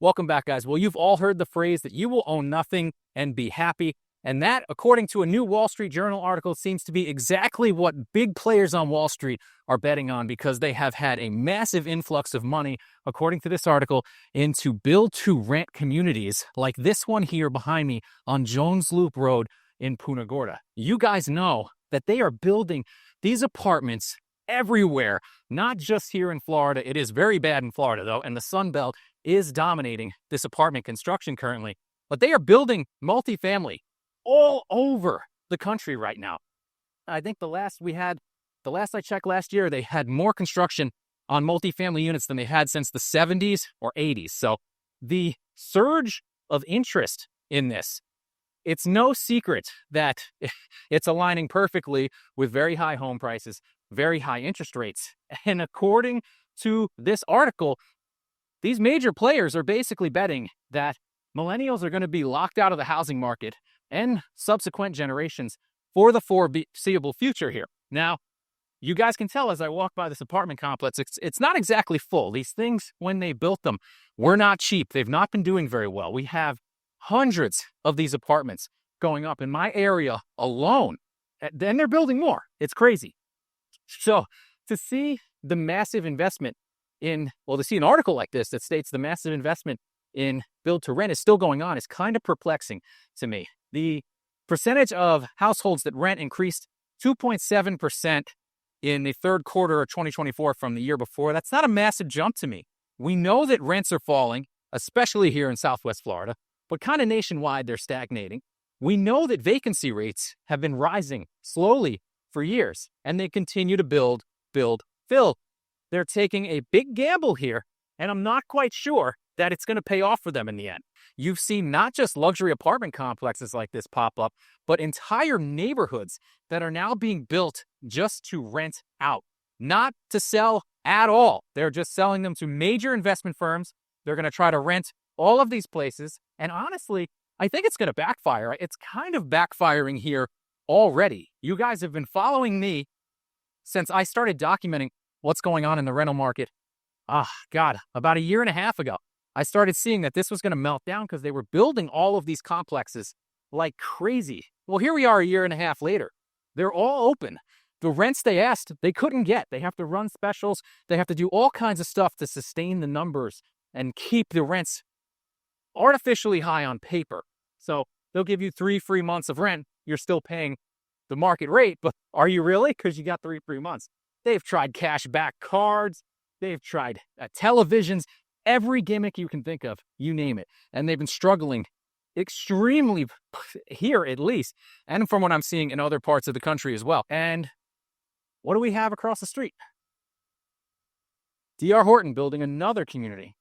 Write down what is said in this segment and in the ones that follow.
Welcome back, guys. Well, you've all heard the phrase that you will own nothing and be happy. And that, according to a new Wall Street Journal article, seems to be exactly what big players on Wall Street are betting on, because they have had a massive influx of money, according to this article, into build-to-rent communities like this one here behind me on Jones Loop Road in Punta Gorda. You guys know that they are building these apartments everywhere, not just here in Florida. It is very bad in Florida, though, and the Sun Belt is dominating this apartment construction currently. But they are building multifamily all over the country right now. I think the last I checked last year, they had more construction on multifamily units than they had since the 70s or 80s. So the surge of interest in this, it's no secret that it's aligning perfectly with very high home prices, very high interest rates. And according to this article, these major players are basically betting that millennials are going to be locked out of the housing market and subsequent generations for the foreseeable future here. Now, you guys can tell as I walk by this apartment complex, it's not exactly full. These things, when they built them, were not cheap. They've not been doing very well. We have hundreds of these apartments going up in my area alone. Then they're building more. It's crazy. So to see the massive investment to see an article like this that states the massive investment in build to rent is still going on is kind of perplexing to me. The percentage of households that rent increased 2.7% in the third quarter of 2024 from the year before. That's not a massive jump to me. We know that rents are falling, especially here in Southwest Florida, but kind of nationwide, they're stagnating. We know that vacancy rates have been rising slowly for years, and they continue to build, fill. They're taking a big gamble here, and I'm not quite sure that it's going to pay off for them in the end. You've seen not just luxury apartment complexes like this pop up, but entire neighborhoods that are now being built just to rent out, not to sell at all. They're just selling them to major investment firms. They're going to try to rent all of these places. And honestly, I think it's going to backfire. It's kind of backfiring here already. You guys have been following me since I started documenting what's going on in the rental market. About a year and a half ago, I started seeing that this was going to melt down because they were building all of these complexes like crazy. Well, here we are a year and a half later. They're all open. The rents they asked, they couldn't get. They have to run specials. They have to do all kinds of stuff to sustain the numbers and keep the rents artificially high on paper. So they'll give you 3 free months of rent. You're still paying the market rate, but are you really? Because you got 3 free months. They've tried cash back cards. They've tried televisions, every gimmick you can think of, you name it. And they've been struggling extremely here, at least, and from what I'm seeing in other parts of the country as well. And what do we have across the street? D.R. Horton building another community.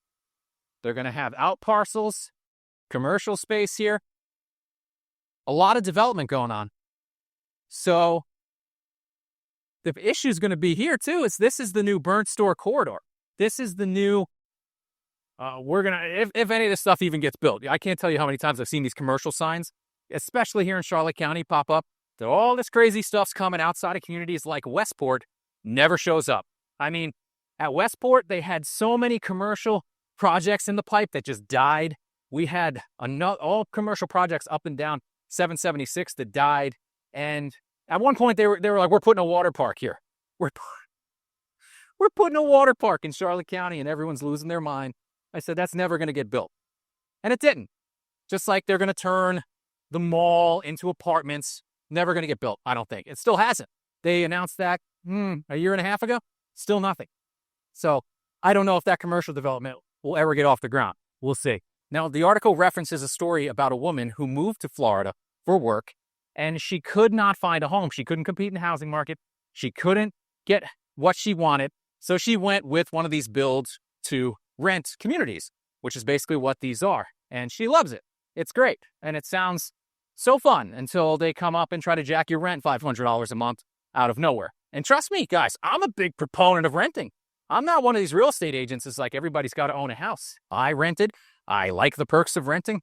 They're going to have out parcels, commercial space here, a lot of development going on. So the issue is going to be here too, is this is the new Burnt Store corridor. This is the new, if any of this stuff even gets built. I can't tell you how many times I've seen these commercial signs, especially here in Charlotte County, pop up. All this crazy stuff's coming outside of communities like Westport, never shows up. I mean, at Westport, they had so many commercial projects in the pipe that just died. We had all commercial projects up and down 776 that died. And at one point, they were like, we're putting a water park here. We're putting a water park in Charlotte County, and everyone's losing their mind. I said, that's never going to get built. And it didn't. Just like they're going to turn the mall into apartments. Never going to get built, I don't think. It still hasn't. They announced that a year and a half ago. Still nothing. So I don't know if that commercial development will ever get off the ground. We'll see. Now, the article references a story about a woman who moved to Florida for work, and she could not find a home. She couldn't compete in the housing market. She couldn't get what she wanted. So she went with one of these builds to rent communities, which is basically what these are. And she loves it. It's great. And it sounds so fun until they come up and try to jack your rent $500 a month out of nowhere. And trust me, guys, I'm a big proponent of renting. I'm not one of these real estate agents that's like everybody's got to own a house. I rented. I like the perks of renting.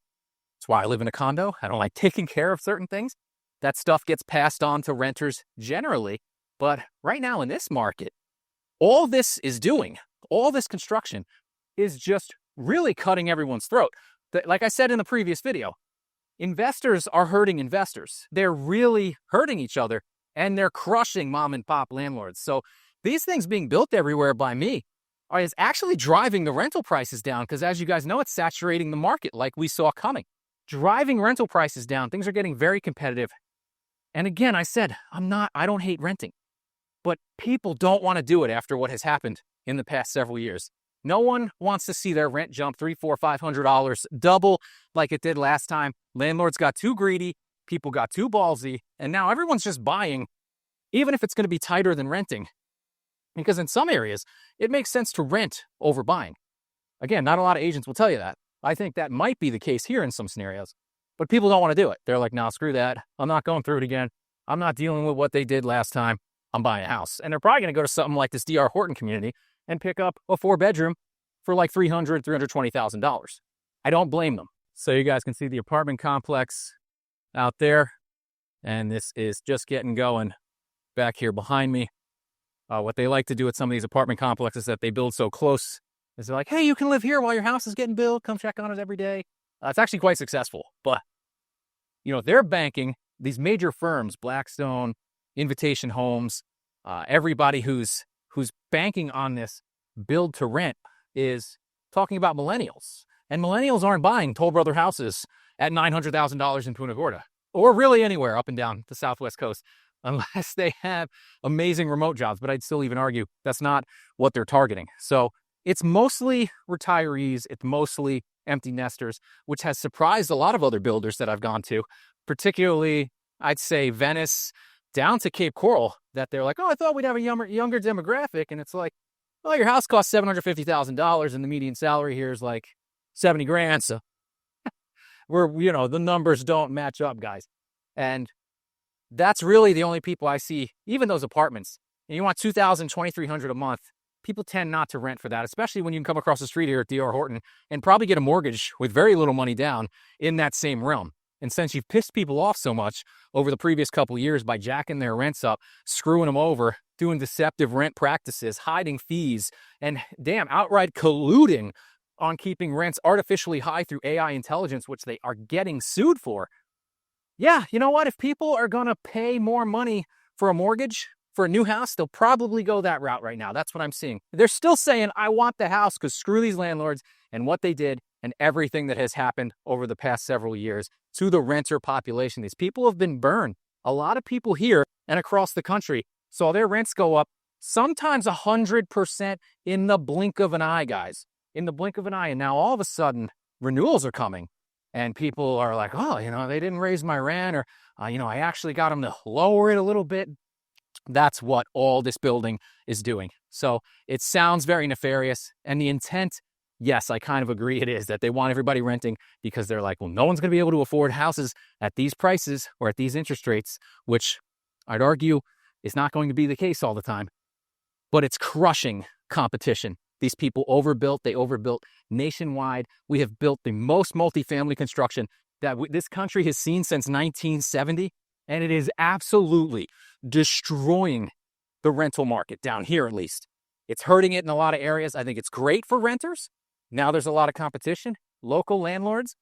That's why I live in a condo. I don't like taking care of certain things. That stuff gets passed on to renters generally. But right now in this market, all this construction is just really cutting everyone's throat. Like I said in the previous video, investors are hurting investors. They're really hurting each other, and they're crushing mom and pop landlords. So these things being built everywhere by me is actually driving the rental prices down because, as you guys know, it's saturating the market like we saw coming. Driving rental prices down, things are getting very competitive. And again, I said, I don't hate renting, but people don't want to do it after what has happened in the past several years. No one wants to see their rent jump $300, $400, $500, double like it did last time. Landlords got too greedy, people got too ballsy, and now everyone's just buying, even if it's going to be tighter than renting. Because in some areas, it makes sense to rent over buying. Again, not a lot of agents will tell you that. I think that might be the case here in some scenarios, but people don't want to do it. They're like, no, screw that. I'm not going through it again. I'm not dealing with what they did last time. I'm buying a house. And they're probably going to go to something like this D.R. Horton community and pick up a 4-bedroom for like $300,000, $320,000. I don't blame them. So you guys can see the apartment complex out there. And this is just getting going back here behind me. What they like to do at some of these apartment complexes that they build so close is they're like, hey, you can live here while your house is getting built. Come check on it every day. It's actually quite successful. But, they're banking, these major firms, Blackstone, Invitation Homes, everybody who's banking on this build to rent is talking about millennials. And millennials aren't buying Toll Brother houses at $900,000 in Punta Gorda, or really anywhere up and down the Southwest coast, unless they have amazing remote jobs. But I'd still even argue that's not what they're targeting. So it's mostly retirees, it's mostly empty nesters, which has surprised a lot of other builders that I've gone to, particularly, I'd say, Venice down to Cape Coral, that they're like, oh, I thought we'd have a younger demographic. And it's like, well, your house costs $750,000 and the median salary here is like 70 grand. So the numbers don't match up, guys. And that's really the only people I see, even those apartments. And you want $2,000, $2,300 a month. People tend not to rent for that, especially when you can come across the street here at D.R. Horton and probably get a mortgage with very little money down in that same realm. And since you've pissed people off so much over the previous couple of years by jacking their rents up, screwing them over, doing deceptive rent practices, hiding fees, and outright colluding on keeping rents artificially high through AI intelligence, which they are getting sued for. Yeah, you know what? If people are going to pay more money for a mortgage, for a new house, they'll probably go that route right now. That's what I'm seeing. They're still saying, I want the house because screw these landlords and what they did and everything that has happened over the past several years to the renter population. These people have been burned. A lot of people here and across the country saw their rents go up sometimes 100% in the blink of an eye, guys. In the blink of an eye. And now all of a sudden, renewals are coming. And people are like, oh, they didn't raise my rent, or, I actually got them to lower it a little bit. That's what all this building is doing. So it sounds very nefarious. And the intent, yes, I kind of agree it is, that they want everybody renting because they're like, well, no one's going to be able to afford houses at these prices or at these interest rates, which I'd argue is not going to be the case all the time. But it's crushing competition. These people overbuilt. They overbuilt nationwide. We have built the most multifamily construction that this country has seen since 1970. And it is absolutely destroying the rental market down here, at least. It's hurting it in a lot of areas. I think it's great for renters. Now there's a lot of competition. Local landlords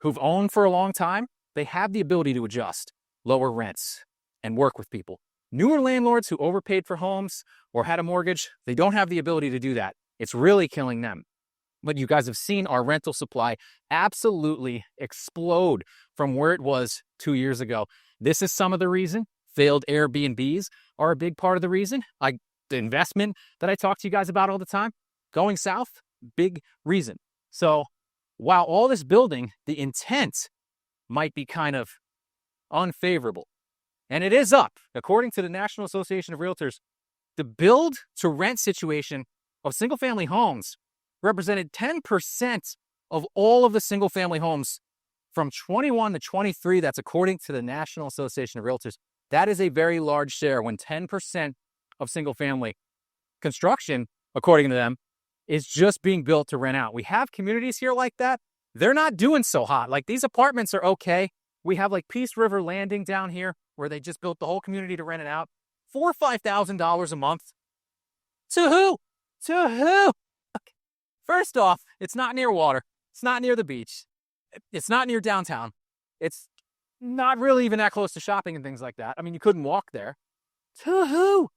who've owned for a long time, they have the ability to adjust, lower rents, and work with people. Newer landlords who overpaid for homes or had a mortgage, they don't have the ability to do that. It's really killing them. But you guys have seen our rental supply absolutely explode from where it was 2 years ago. This is some of the reason. Failed Airbnbs are a big part of the reason. The investment that I talk to you guys about all the time, going south, big reason. So while all this building, the intent might be kind of unfavorable, and it is up. According to the National Association of Realtors, the build to rent situation of single-family homes represented 10% of all of the single-family homes from 21 to 23. That's according to the National Association of Realtors. That is a very large share when 10% of single-family construction, according to them, is just being built to rent out. We have communities here like that. They're not doing so hot. Like, these apartments are okay. We have like Peace River Landing down here where they just built the whole community to rent it out. $4,000 or $5,000 a month. To who? To who? First off, it's not near water. It's not near the beach. It's not near downtown. It's not really even that close to shopping and things like that. I mean, you couldn't walk there. To who?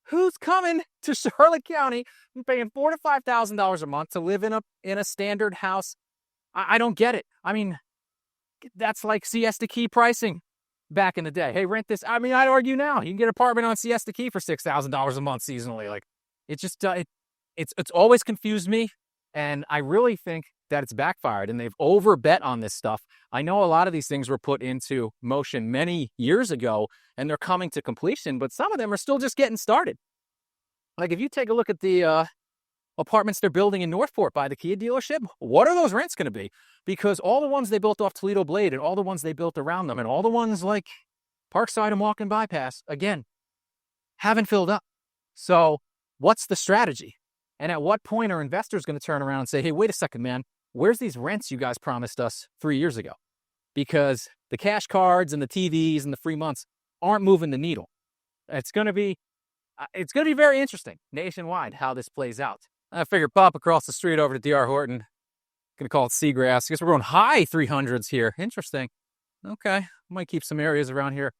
Who's coming to Charlotte County and paying $4,000 to $5,000 a month to live in a standard house? I don't get it. I mean, that's like Siesta Key pricing back in the day. Hey, rent this. I mean, I'd argue now you can get an apartment on Siesta Key for $6,000 a month seasonally. Like, it just it's always confused me, and I really think that it's backfired, and they've overbet on this stuff. I know a lot of these things were put into motion many years ago, and they're coming to completion, but some of them are still just getting started. Like, if you take a look at the apartments they're building in Northport by the Kia dealership, what are those rents going to be? Because all the ones they built off Toledo Blade and all the ones they built around them and all the ones like Parkside and Walk-in Bypass, again, haven't filled up. So what's the strategy? And at what point are investors going to turn around and say, hey, wait a second, man, where's these rents you guys promised us 3 years ago? Because the cash cards and the TVs and the free months aren't moving the needle. It's going to be very interesting nationwide how this plays out. I figured pop across the street over to D.R. Horton. Gonna call it Seagrass. I guess we're going high 300s here. Interesting. Okay, might keep some areas around here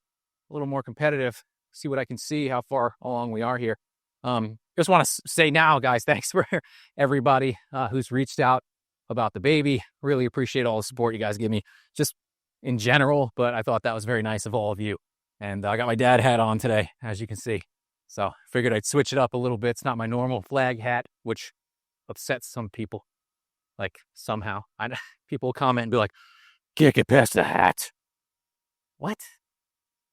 a little more competitive. See what I can see, how far along we are here. Just want to say now, guys, thanks for everybody who's reached out about the baby. Really appreciate all the support you guys give me, just in general. But I thought that was very nice of all of you. And I got my dad hat on today, as you can see. So figured I'd switch it up a little bit. It's not my normal flag hat, which upsets some people. Like, somehow. People comment and be like, can't get past the hat. What?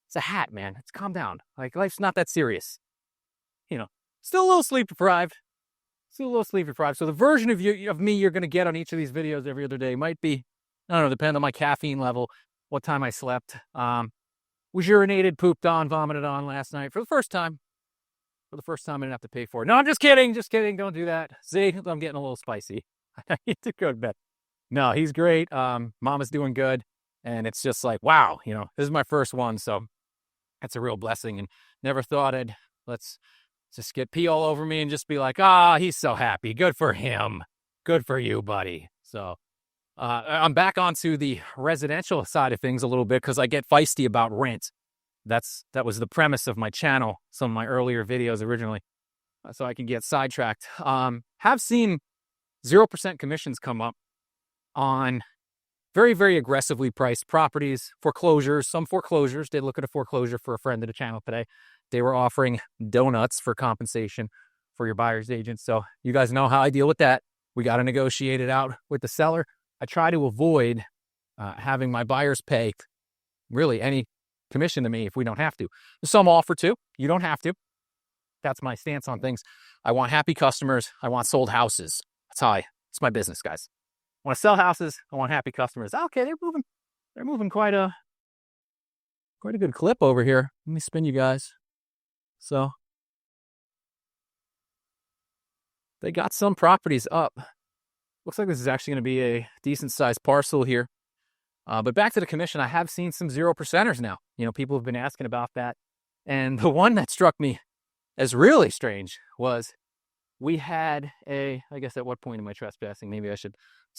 It's a hat, man. It's calm down. Like, life's not that serious. You know, still a little sleep deprived. So the version of me you're going to get on each of these videos every other day might be, I don't know, depend on my caffeine level, what time I slept. Was urinated, pooped on, vomited on last night for the first time. I didn't have to pay for it. No, I'm just kidding. Don't do that. See, I'm getting a little spicy. I need to go to bed. No, he's great. Mama's doing good. And it's just like, wow, this is my first one. So that's a real blessing. And never thought let's just get pee all over me and just be like, he's so happy. Good for him. Good for you, buddy. So I'm back onto the residential side of things a little bit because I get feisty about rent. That was the premise of my channel, some of my earlier videos originally, so I can get sidetracked. Have seen 0% commissions come up on very, very aggressively priced properties, foreclosures, some foreclosures. Did look at a foreclosure for a friend of the channel today. They were offering donuts for compensation for your buyer's agent. So you guys know how I deal with that. We got to negotiate it out with the seller. I try to avoid having my buyers pay really any commission to me if we don't have to. Some offer to. You don't have to. That's my stance on things. I want happy customers. I want sold houses. It's my business, guys. I want to sell houses. I want happy customers. Okay, they're moving quite a good clip over here. Let me spin you guys. So they got some properties up. Looks like this is actually going to be a decent sized parcel here. But back to the commission, I have seen some 0%ers now. People have been asking about that. And the one that struck me as really strange was we had I guess at what point am I trespassing? Maybe it's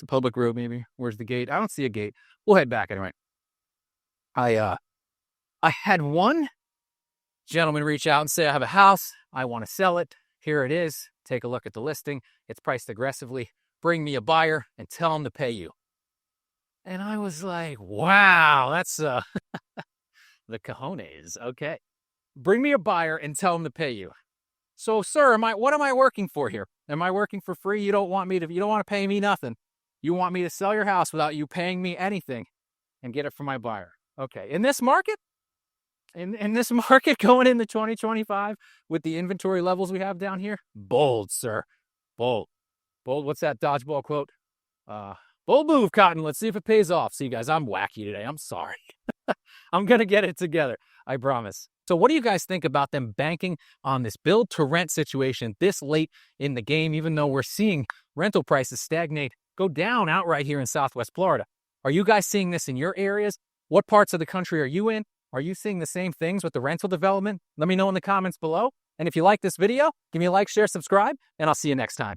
a public road maybe. Where's the gate? I don't see a gate. We'll head back anyway. I had one gentleman reach out and say, I have a house. I want to sell it. Here it is. Take a look at the listing. It's priced aggressively. Bring me a buyer and tell him to pay you. And I was like, wow, that's the cojones. Okay. Bring me a buyer and tell him to pay you. So, sir, what am I working for here? Am I working for free? You don't want to pay me nothing. You want me to sell your house without you paying me anything and get it from my buyer. Okay. In this market, going into 2025 with the inventory levels we have down here, bold, sir. Bold. What's that dodgeball quote? Bold move, Cotton. Let's see if it pays off. See, guys, I'm wacky today. I'm sorry. I'm going to get it together. I promise. So what do you guys think about them banking on this build to rent situation this late in the game, even though we're seeing rental prices stagnate, go down outright here in Southwest Florida? Are you guys seeing this in your areas? What parts of the country are you in? Are you seeing the same things with the rental development? Let me know in the comments below. And if you like this video, give me a like, share, subscribe, and I'll see you next time.